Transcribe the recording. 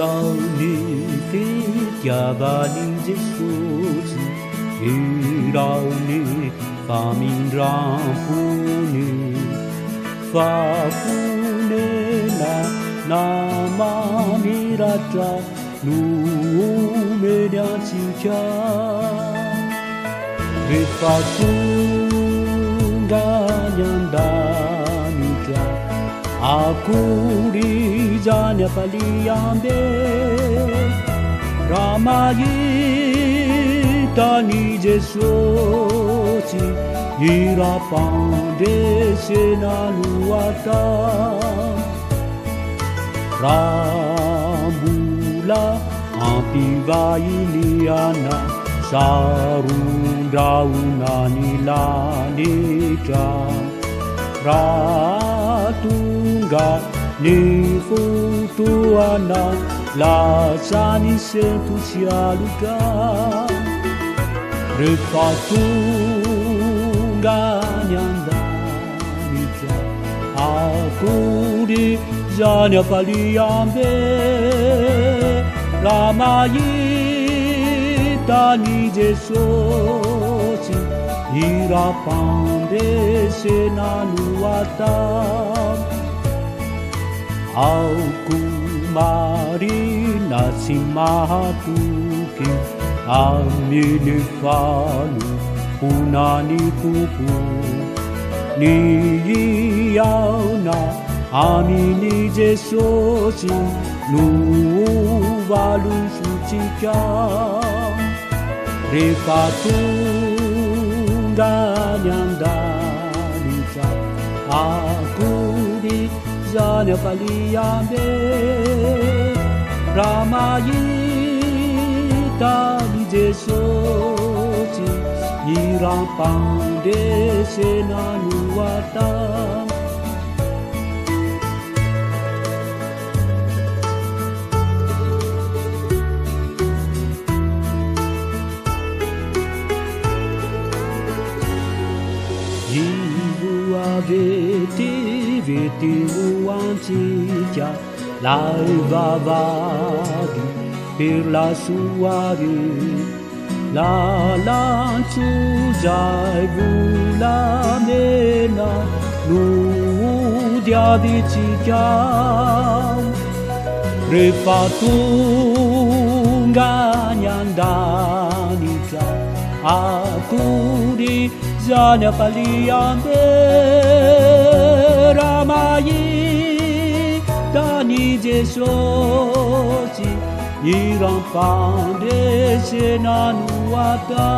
Sauni fitiavani Jesusi Irauni famin rampuni Fafune na namamiratra Numenya ciucia Rifatunga nyandanitra Akurijanya paliyambe Ramayitani Jesusi Irapande senanuata Rambula ampivailiana Sarundaunanilanitra Ratunga nifutuana Lasani sentusialuta Refatunga nyandanitra Akuri zanya paliyambe Ramayitani Jesusi Irapande senanuata Aukumari nasimahatuki Amilifanu punani pupu Niyauna amini Jesusi Nuvalu sucika Refatunga nyandanita Akuri zanya paliyambe Ramayitani Jesusi Irampande senanuata Veti muantica laivavadi per la sua la lancio giai vula mena nudia dicica Refatunga nyandanica akuri zanya paliyambe Ramayitani Jesusi Irampande senanuata